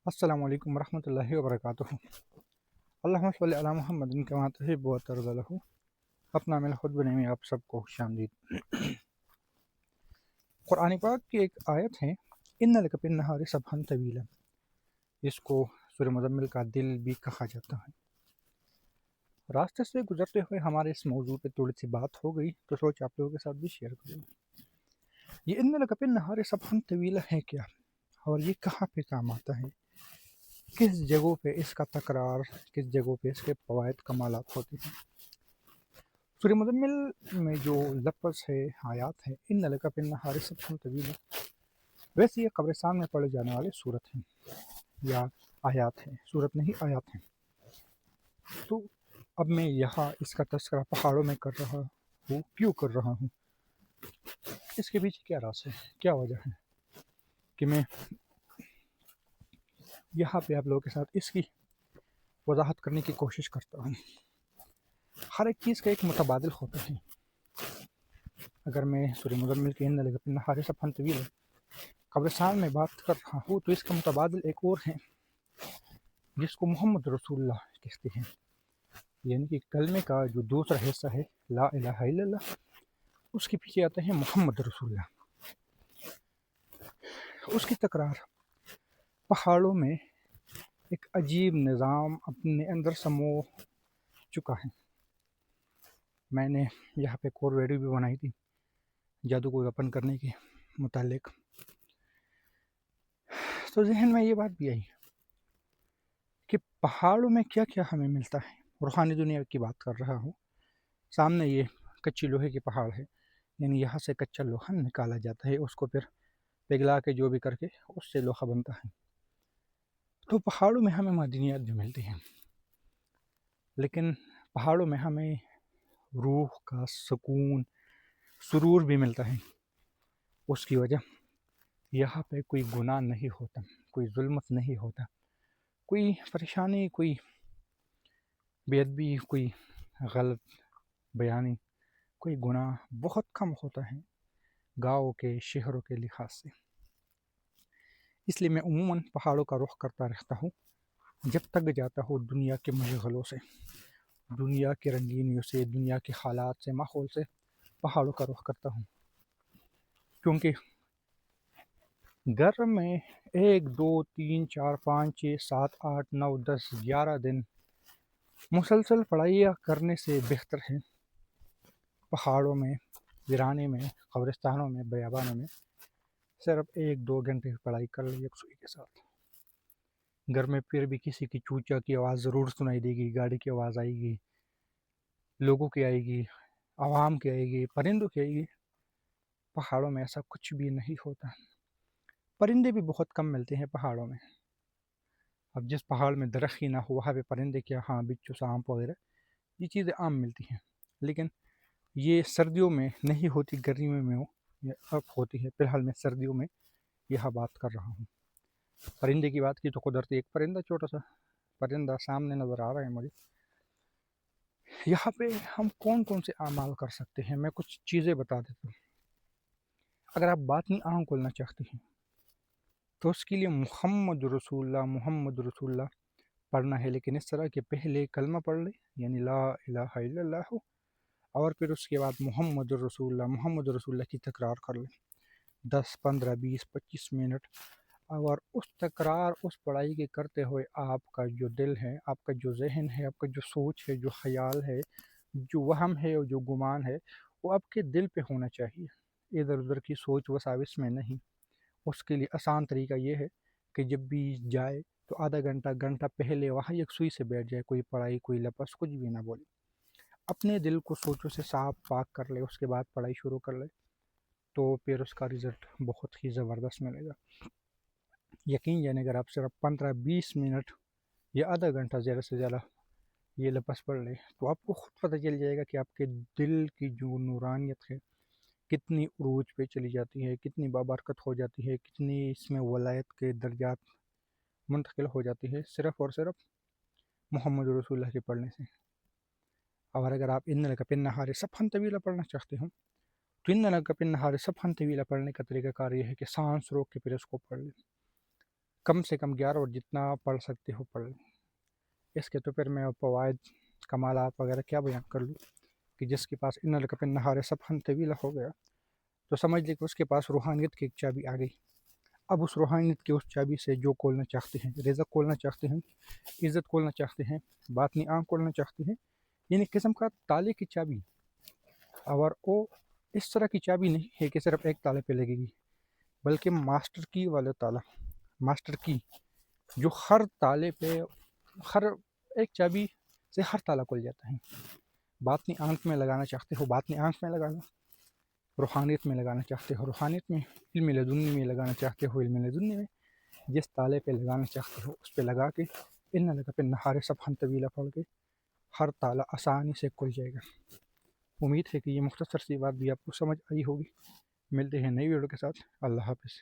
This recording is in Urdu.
السلام علیکم ورحمۃ اللہ وبرکاتہ۔ اللہم صلی علی محمد کما تحب و ترضی لہ۔ اپنا مل خود بنے میں آپ سب کو خوش آمدید۔ قرآن پاک کی ایک آیت ہے، ان لک فی النہار سبحا طویلا، اس کو سورہ مزمل کا دل بھی کہا جاتا ہے۔ راستے سے گزرتے ہوئے ہمارے اس موضوع پہ تھوڑی سی بات ہو گئی تو سوچ آپ لوگوں کے ساتھ بھی شیئر کروں۔ یہ ان لک فی النہار سبحا طویلا ہے کیا، اور یہ کہاں پہ کام آتا ہے، کس جگہوں پہ اس کا تکرار، کس جگہوں پہ اس کے فوائد کمالات ہوتے ہیں۔ سورہ مزمل میں جو لفظ ہے، آیات ہے، ان لک فی النہار سبحا طویلا، ویسے یہ قبرستان میں پڑھے جانے والے صورت ہیں یا آیات ہیں، صورت نہیں آیات ہیں۔ تو اب میں یہاں اس کا تذکرہ پہاڑوں میں کر رہا ہوں، کیوں کر رہا ہوں، اس کے پیچھے کیا راز ہے، کیا وجہ ہے کہ میں یہاں پہ آپ لوگوں کے ساتھ اس کی وضاحت کرنے کی کوشش کرتا ہوں۔ ہر ایک چیز کا ایک متبادل ہوتا ہے۔ اگر میں سورہ مزمل کے ان لک فی النہار سبحا طویلا قبرستان میں بات کر رہا ہوں تو اس کا متبادل ایک اور ہے جس کو محمد رسول اللہ کہتے ہیں، یعنی کہ کلمے کا جو دوسرا حصہ ہے لا الہ الا اللہ، اس کے پیچھے آتا ہے محمد رسول اللہ۔ اس کی تکرار پہاڑوں میں ایک عجیب نظام اپنے اندر سمو چکا ہے۔ میں نے یہاں پہ ایک اور ویڈیو بھی بنائی تھی جادو کو ویپن کرنے کے متعلق، تو ذہن میں یہ بات بھی آئی کہ پہاڑوں میں کیا کیا ہمیں ملتا ہے۔ روحانی دنیا کی بات کر رہا ہوں۔ سامنے یہ کچی لوہے کے پہاڑ ہے، یعنی یہاں سے کچا لوہا نکالا جاتا ہے، اس کو پھر پگھلا کے جو بھی کر کے اس سے لوہا بنتا ہے۔ تو پہاڑوں میں ہمیں معدنیات بھی ملتی ہیں، لیکن پہاڑوں میں ہمیں روح کا سکون، سرور بھی ملتا ہے۔ اس کی وجہ یہاں پہ کوئی گناہ نہیں ہوتا، کوئی ظلمت نہیں ہوتا، کوئی پریشانی، کوئی بے ادبی، کوئی غلط بیانی، کوئی گناہ بہت کم ہوتا ہے گاؤں کے، شہروں کے لحاظ سے۔ اس لیے میں عموماً پہاڑوں کا رخ کرتا رہتا ہوں جب تک جاتا ہوں دنیا کے مشغلوں سے، دنیا کے رنگینیوں سے، دنیا کے حالات سے، ماحول سے پہاڑوں کا رخ کرتا ہوں۔ کیونکہ گھر میں 1 2 3 4 5 6 7 8 9 10 11 دن مسلسل پڑھائیاں کرنے سے بہتر ہے پہاڑوں میں، ویرانے میں، قبرستانوں میں، بیابانوں میں صرف 1 2 گھنٹے پڑھائی کر لی یکسوئی کے ساتھ۔ گھر میں پھر بھی کسی کی چوچا کی آواز ضرور سنائی دے گی، گاڑی کی آواز آئے گی، لوگوں کی آئے گی، عوام کی آئے گی، پرندوں کی آئے گی۔ پہاڑوں میں ایسا کچھ بھی نہیں ہوتا۔ پرندے بھی بہت کم ملتے ہیں پہاڑوں میں۔ اب جس پہاڑ میں درخت ہی نہ ہو وہاں پہ پرندے کیا، ہاں بچو، سانپ وغیرہ یہ چیزیں عام ملتی ہیں، لیکن یہ سردیوں میں نہیں ہوتی، گرمیوں میں یہ اب ہوتی ہے۔ فی الحال میں سردیوں میں یہاں بات کر رہا ہوں۔ پرندے کی بات کی تو قدرتی ایک پرندہ، چھوٹا سا پرندہ سامنے نظر آ رہا ہے مجھے۔ یہاں پہ ہم کون کون سے اعمال کر سکتے ہیں، میں کچھ چیزیں بتا دیتا ہوں۔ اگر آپ باطنی آنکھ کھولنا چاہتے ہیں تو اس کے لیے محمد رسول اللہ، محمد رسول اللہ پڑھنا ہے، لیکن اس طرح کہ پہلے کلمہ پڑھ لے، یعنی لا الہ الا اللہ، اور پھر اس کے بعد محمد رسول اللہ، محمد رسول اللہ کی تکرار کر لیں 10 15 20 25 منٹ۔ اور اس تکرار، اس پڑھائی کے کرتے ہوئے آپ کا جو دل ہے، آپ کا جو ذہن ہے، آپ کا جو سوچ ہے، جو خیال ہے، جو وہم ہے اور جو گمان ہے، وہ آپ کے دل پہ ہونا چاہیے، ادھر ادھر کی سوچ وساوس میں نہیں۔ اس کے لیے آسان طریقہ یہ ہے کہ جب بھی جائے تو آدھا گھنٹہ گھنٹہ پہلے وہاں یکسوئی سے بیٹھ جائے، کوئی پڑھائی، کوئی لفظ کچھ بھی نہ بولے، اپنے دل کو سوچوں سے صاف پاک کر لے، اس کے بعد پڑھائی شروع کر لے، تو پھر اس کا رزلٹ بہت ہی زبردست ملے گا۔ یقین جانے اگر آپ صرف 15 20 منٹ یا آدھا گھنٹہ زیادہ سے زیادہ یہ لفظ پڑھ لیں تو آپ کو خود پتہ چل جائے گا کہ آپ کے دل کی جو نورانیت ہے کتنی عروج پہ چلی جاتی ہے، کتنی بابرکت ہو جاتی ہے، کتنی اس میں ولایت کے درجات منتقل ہو جاتی ہے، صرف اور صرف محمد رسول اللہ کے پڑھنے سے۔ اور اگر آپ ان لک فی النہار سبحا طویلا پڑھنا چاہتے ہوں تو ان لک فی النہار سبحا طویلا پڑھنے کا طریقہ کار یہ ہے کہ سانس روک کے پھر اس کو پڑھ لیں۔ کم سے کم 11 اور جتنا پڑھ سکتے ہو پڑھ لیں۔ اس کے تو پھر میں فوائد کمالات وغیرہ کیا بیان کر لوں کہ جس کے پاس ان لک النہار صبحا طویلا ہو گیا تو سمجھ لے کہ اس کے پاس روحانیت کی ایک چابی آ گئی۔ اب اس روحانیت کی اس چابی سے جو کھولنا چاہتے ہیں، رزق کھولنا چاہتے ہیں، عزت کھولنا چاہتے ہیں، باطنی آنکھ کھولنا چاہتے ہیں، یعنی قسم کا تالے کی چابی، اور وہ اس طرح کی چابی نہیں ہے کہ صرف ایک تالے پہ لگے گی، بلکہ ماسٹر کی والا تالا، ماسٹر کی جو ہر تالے پہ، ہر ایک چابی سے ہر تالا کھل جاتا ہے۔ باطنی آنکھ میں لگانا چاہتے ہو باطنی آنکھ میں لگانا، روحانیت میں لگانا چاہتے ہو روحانیت میں، علم لدنی میں لگانا چاہتے ہو علم لدنی میں، جس تالے پہ لگانا چاہتے ہو اس پہ لگا کے ان لک النہار صبحا طویلا پڑھ کے ہر تالا آسانی سے کھل جائے گا۔ امید ہے کہ یہ مختصر سی بات بھی آپ کو سمجھ آئی ہوگی۔ ملتے ہیں نئی ویڈیو کے ساتھ۔ اللہ حافظ۔